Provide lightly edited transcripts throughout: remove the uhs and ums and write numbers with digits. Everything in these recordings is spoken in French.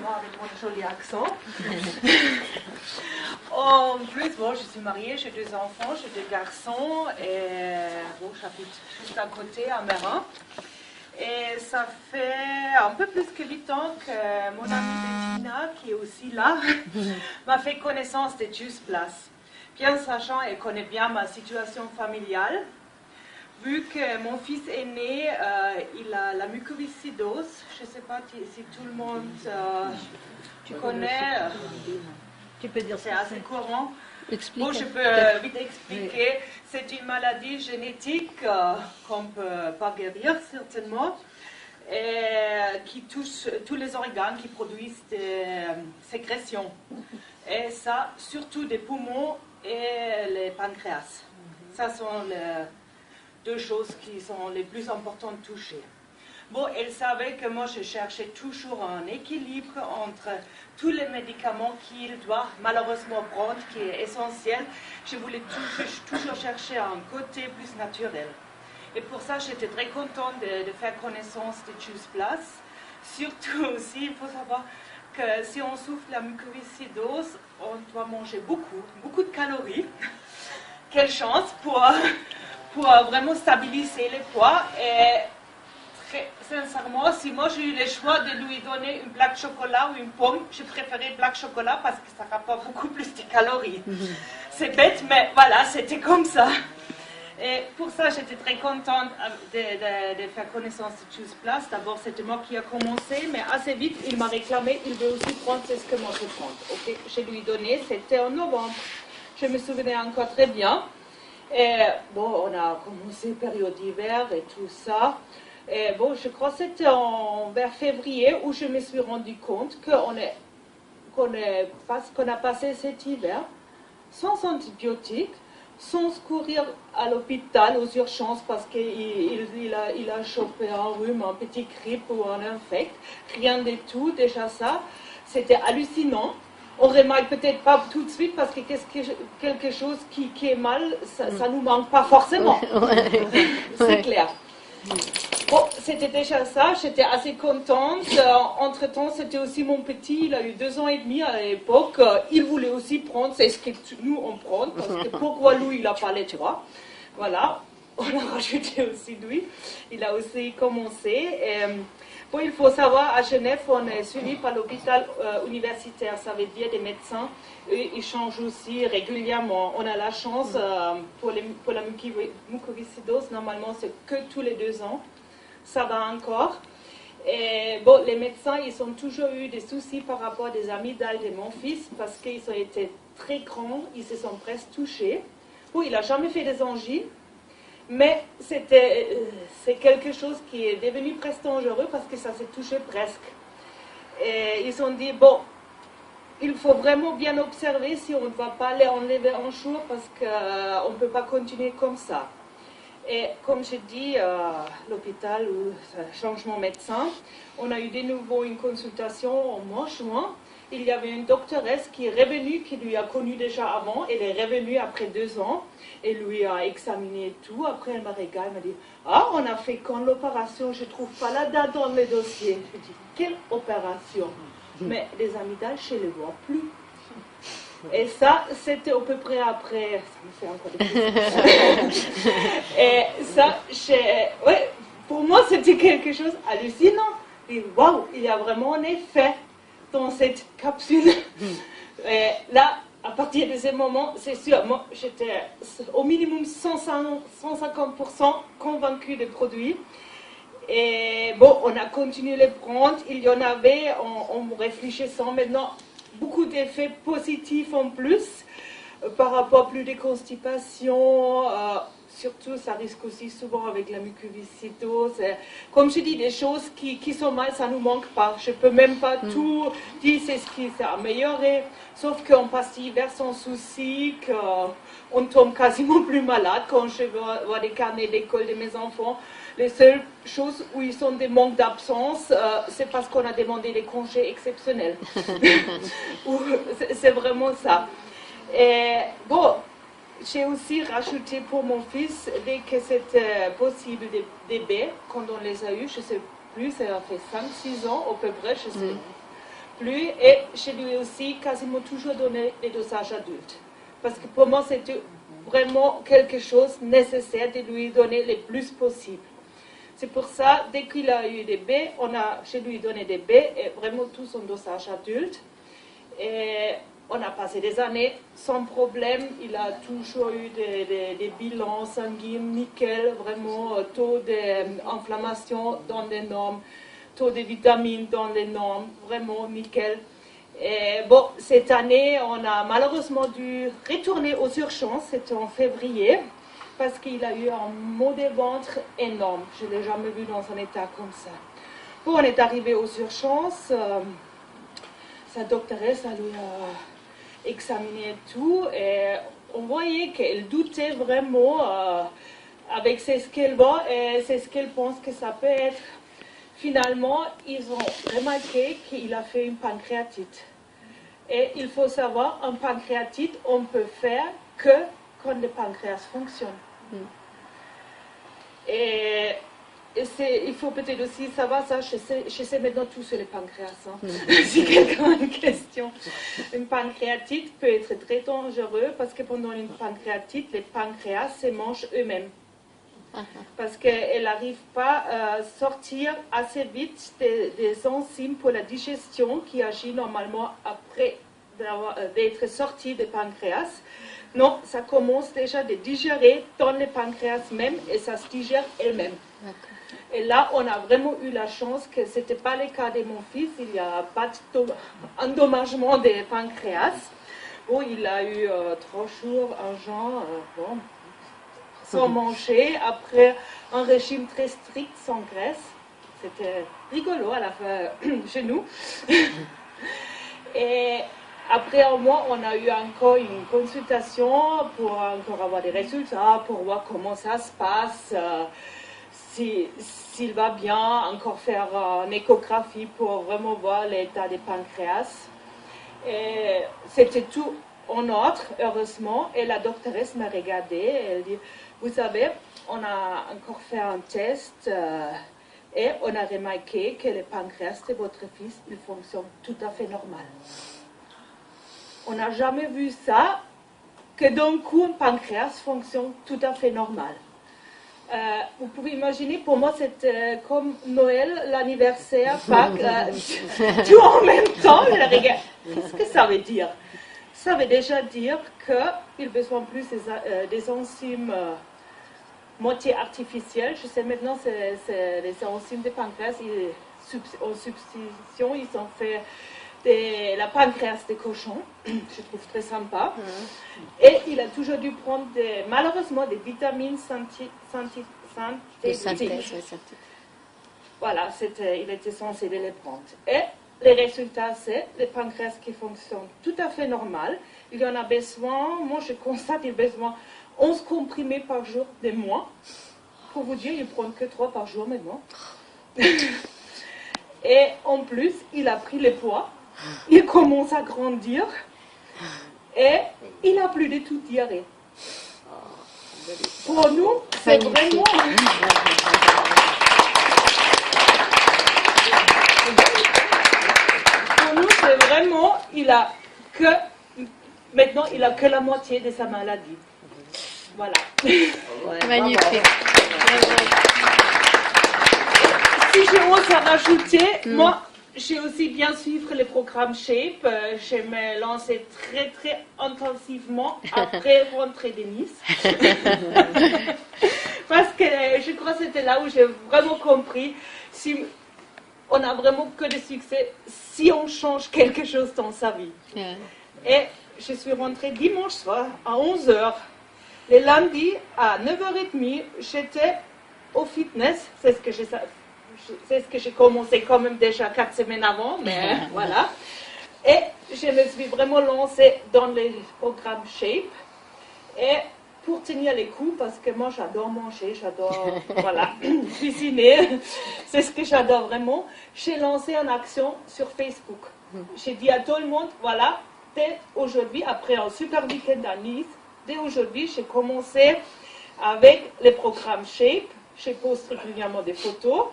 moi avec mon joli accent. En plus, bon, je suis mariée, j'ai 2 enfants, j'ai 2 garçons, et bon, j'habite juste à côté, à Mérin. Et ça fait un peu plus que 8 ans que mon amie Bettina, qui est aussi là, m'a fait connaissance de Juice Plus. Bien sachant, elle connaît bien ma situation familiale. Vu que mon fils est né, il a la mucoviscidose. Je ne sais pas si tout le monde, tu connais. Tu peux dire c'est assez courant. Explique. Bon, je peux vite expliquer. C'est une maladie génétique qu'on ne peut pas guérir, certainement, et qui touche tous les organes qui produisent des sécrétions. Et ça, surtout des poumons et les pancréas. Ça sont les 2 choses qui sont les plus importantes touchées. Bon, elle savait que moi, je cherchais toujours un équilibre entre tous les médicaments qu'il doit malheureusement prendre, qui est essentiel. Je voulais toujours chercher un côté plus naturel. Et pour ça, j'étais très contente de faire connaissance de Juice Plus. Surtout aussi, il faut savoir que si on souffre de la mucoviscidose, on doit manger beaucoup de calories. Quelle chance pour vraiment stabiliser les poids. Et très sincèrement, si moi j'ai eu le choix de lui donner une plaque de chocolat ou une pomme, je préférais plaque de chocolat parce que ça rapporte beaucoup plus de calories. C'est bête, mais voilà, c'était comme ça. Et pour ça, j'étais très contente de faire connaissance de Juice Plus. D'abord, c'était moi qui a commencé, mais assez vite, il m'a réclamé, il veut aussi prendre ce que moi je prends. Ok, je lui ai donné, c'était en novembre. Je me souvenais encore très bien. Et bon, on a commencé période d'hiver et tout ça. Et bon, je crois que c'était vers février où je me suis rendu compte qu'on a passé cet hiver sans antibiotiques, sans courir à l'hôpital aux urgences parce qu'il a chopé un rhume, un petit grippe ou un infect. Rien du tout, déjà ça. C'était hallucinant. On remarque peut-être pas tout de suite parce que quelque chose qui est mal, ça nous manque pas forcément. C'est clair. Bon, c'était déjà ça, j'étais assez contente. Entre-temps, c'était aussi mon petit, il a eu 2 ans et demi à l'époque. Il voulait aussi prendre, c'est ce que nous on prend, parce que pourquoi lui, il n'a pas les droits. Voilà, on a rajouté aussi lui. Il a aussi commencé. Et, bon, il faut savoir, à Genève, on est suivi par l'hôpital universitaire, ça veut dire des médecins. Eux, ils changent aussi régulièrement. On a la chance, pour la mucoviscidose, normalement, c'est que tous les 2 ans. Ça va encore. Et bon, les médecins, ils ont toujours eu des soucis par rapport à des amygdales de mon fils parce qu'ils ont été très grands, ils se sont presque touchés. Bon, il n'a jamais fait des angines, mais c'est quelque chose qui est devenu presque dangereux parce que ça s'est touché presque. Et ils ont dit, bon, il faut vraiment bien observer si on ne va pas les enlever un jour parce qu'on ne peut pas continuer comme ça. Et comme j'ai dit, l'hôpital ou changement médecin, on a eu de nouveau une consultation en juin. Il y avait une doctoresse qui est revenue, qui lui a connu déjà avant. Elle est revenue après 2 ans. Elle lui a examiné tout. Après, elle m'a regardé, elle m'a dit, ah, on a fait quand l'opération? Je ne trouve pas la date dans le dossier. Je dis, quelle opération? Mais les amygdales, je ne les vois plus. Et ça, c'était à peu près après, ça me fait encore des questions. Et ça, ouais, pour moi, c'était quelque chose d'hallucinant. Et waouh, il y a vraiment un effet dans cette capsule. Et là, à partir de ce moment, c'est sûr, moi, j'étais au minimum 150% convaincue des produits. Et bon, on a continué les prendre. Il y en avait, en réfléchissant maintenant, beaucoup d'effets positifs en plus par rapport à plus de constipation. Surtout, ça risque aussi souvent avec la mucoviscidose. Comme je dis, des choses qui sont mal, ça ne nous manque pas. Je ne peux même pas tout dire, c'est ce qui s'est amélioré. Sauf qu'on passe l'hiver sans souci, qu'on tombe quasiment plus malade. Quand je vois des carnets d'école de mes enfants, les seules choses où ils sont des manques d'absence, c'est parce qu'on a demandé des congés exceptionnels. C'est vraiment ça. Et bon, j'ai aussi rajouté pour mon fils, dès que c'était possible, des baies, quand on les a eus, je ne sais plus, ça a fait 5-6 ans à peu près, je sais. plus. Et je lui ai aussi quasiment toujours donné les dosages adultes. Parce que pour moi, c'était vraiment quelque chose de nécessaire de lui donner le plus possible. C'est pour ça, dès qu'il a eu des baies, je lui ai donné des baies et vraiment tout son dosage adulte. Et on a passé des années sans problème. Il a toujours eu des bilans sanguins nickel, vraiment taux d'inflammation dans les normes, taux de vitamines dans les normes, vraiment nickel. Et bon, cette année, on a malheureusement dû retourner aux urgences, c'était en février, parce qu'il a eu un maux de ventre énorme. Je ne l'ai jamais vu dans un état comme ça. Bon, on est arrivé aux urgences, sa doctoresse a lui examiné tout et on voyait qu'elle doutait vraiment avec ce qu'elle voit et c'est ce qu'elle pense que ça peut être. Finalement, ils ont remarqué qu'il a fait une pancréatite. Et il faut savoir, un pancréatite, on peut faire que quand le pancréas fonctionne. Et il faut peut-être aussi savoir ça, je sais maintenant tout sur le pancréas. Si quelqu'un a une question. Une pancréatite peut être très dangereux parce que pendant une pancréatite, les pancréas se mangent eux-mêmes. Parce qu'elle n'arrive pas à sortir assez vite des enzymes pour la digestion qui agit normalement après d'être sortie du pancréas. Non, ça commence déjà de digérer dans le pancréas même et ça se digère elle-même. Et là, on a vraiment eu la chance que ce n'était pas le cas de mon fils. Il n'y a pas d'endommagement des pancréas. Bon, il a eu 3 jours, un genre, sans manger, après un régime très strict, sans graisse. C'était rigolo à la fin chez nous. Et après un mois, on a eu encore une consultation pour encore avoir des résultats, pour voir comment ça se passe, s'il va bien, encore faire une échographie pour vraiment voir l'état des pancréas. Et c'était tout en ordre, heureusement, et la doctoresse m'a regardée, elle dit, vous savez, on a encore fait un test et on a remarqué que le pancréas de votre fils, il fonctionne tout à fait normal. On n'a jamais vu ça, que d'un coup un pancréas fonctionne tout à fait normal. Vous pouvez imaginer, pour moi, c'est comme Noël, l'anniversaire, Pâques, tout en même temps. Qu'est-ce que ça veut dire? Ça veut déjà dire qu'il a besoin plus des enzymes moitié artificielles. Je sais maintenant, c'est les enzymes des pancréas, en substitution, ils ont fait la pancréas de cochon. Je trouve très sympa. Et il a toujours dû prendre malheureusement des vitamines synthétiques. Voilà, il était censé les prendre. Et les résultats, c'est le pancréas qui fonctionne tout à fait normal. Il en a besoin, moi je constate, il a besoin 11 comprimés par jour de moins. Pour vous dire, il ne prend que 3 par jour maintenant. Et en plus, il a pris le poids. Il commence à grandir. Et il n'a plus du tout diarrhée. Pour nous, c'est vraiment... Pour nous, c'est vraiment... Maintenant, il a que la moitié de sa maladie. Voilà. Magnifique. Si je ose à rajouter, moi, j'ai aussi bien suivre le programme SHAPE. Je me lançais très, très intensivement après rentrer de Nice. Parce que je crois que c'était là où j'ai vraiment compris si on n'a vraiment que de succès si on change quelque chose dans sa vie. Et je suis rentrée dimanche soir à 11h. Le lundi à 9h30, j'étais au fitness. C'est ce que j'ai commencé quand même déjà 4 semaines avant, mais voilà. Et je me suis vraiment lancée dans le programme SHAPE. Et pour tenir les coups, parce que moi j'adore manger, j'adore cuisiner, c'est ce que j'adore vraiment, j'ai lancé une action sur Facebook. J'ai dit à tout le monde, voilà, dès aujourd'hui, après un super week-end à Nice, dès aujourd'hui, j'ai commencé avec le programme SHAPE. Je poste régulièrement des photos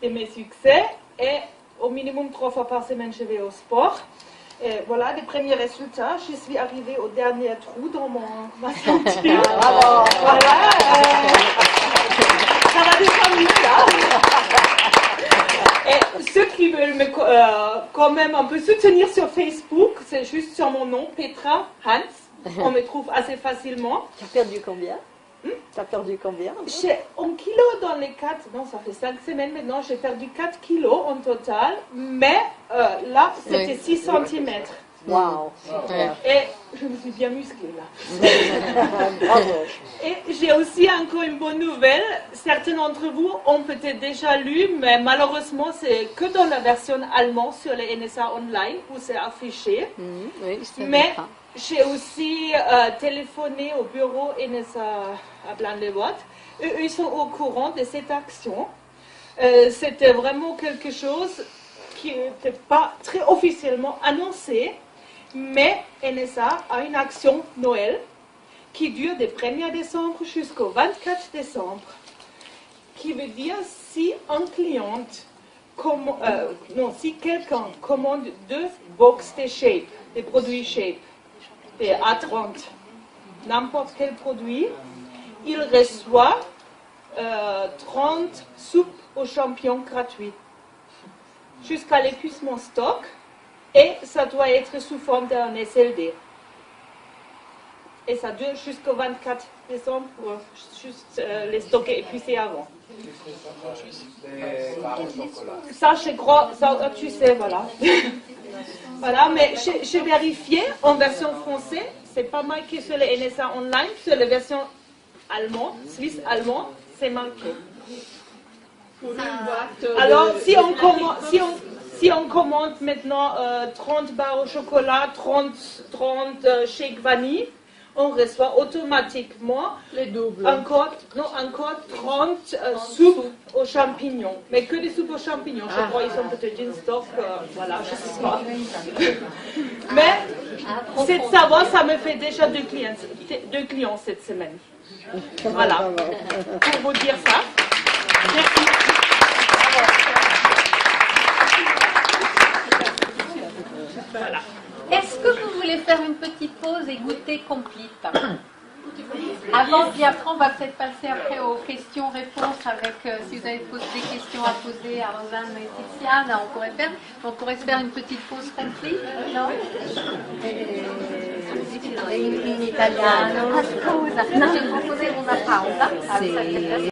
de mes succès et au minimum 3 fois par semaine, je vais au sport. Et voilà les premiers résultats. Je suis arrivée au dernier trou dans ma ceinture. Bravo. Voilà. Ça va déjà mieux là. Et ceux qui veulent quand même un peu soutenir sur Facebook, c'est juste sur mon nom, Petra Hans. On me trouve assez facilement. Tu as perdu combien? Tu as perdu combien? J'ai 1 kilo dans les 4, non, ça fait 5 semaines maintenant, j'ai perdu 4 kilos en total, mais là, c'était 6 cm. Waouh. Et je me suis bien musclée là. Bravo. Et j'ai aussi encore une bonne nouvelle. Certains d'entre vous ont peut-être déjà lu, mais malheureusement, c'est que dans la version allemande sur les NSA Online où c'est affiché. Oui, Mais j'ai aussi téléphoné au bureau NSA à Blandewort. Eux, ils sont au courant de cette action. C'était vraiment quelque chose qui n'était pas très officiellement annoncé, mais NSA a une action Noël qui dure du 1er décembre jusqu'au 24 décembre, qui veut dire si un client, si quelqu'un commande 2 box de Shape, des produits Shape, des A30, n'importe quel produit, il reçoit 30 soupes aux champignons gratuits jusqu'à l'épuisement stock, et ça doit être sous forme d'un SLD. Et ça dure jusqu'au 24 décembre pour juste les stocker épuisés avant. Ça, je crois, ça, tu sais, voilà. Voilà, mais j'ai vérifié en version française, c'est pas marqué sur le NSA Online, sur la version allemande, suisse-allemande, c'est marqué. Alors, si on commande maintenant 30 barres au chocolat, 30 shakes vanille, on reçoit automatiquement encore 30 soupes aux champignons. Mais que des soupes aux champignons. Je crois qu'ils sont peut-être in stock. Voilà, je ne sais pas. Mais c'est de savoir, ça me fait déjà 2 clients cette semaine. Voilà. Pour vous dire ça. Merci. Voilà. Est-ce que vous voulez faire une petite pause et goûter Complete avant, puis après, on va peut-être passer après aux questions-réponses avec, si vous avez des questions à poser à Rosanne et Tiziana, on pourrait se faire une petite pause Complete, non? In italiano. Scusa, no, c'è una pausa.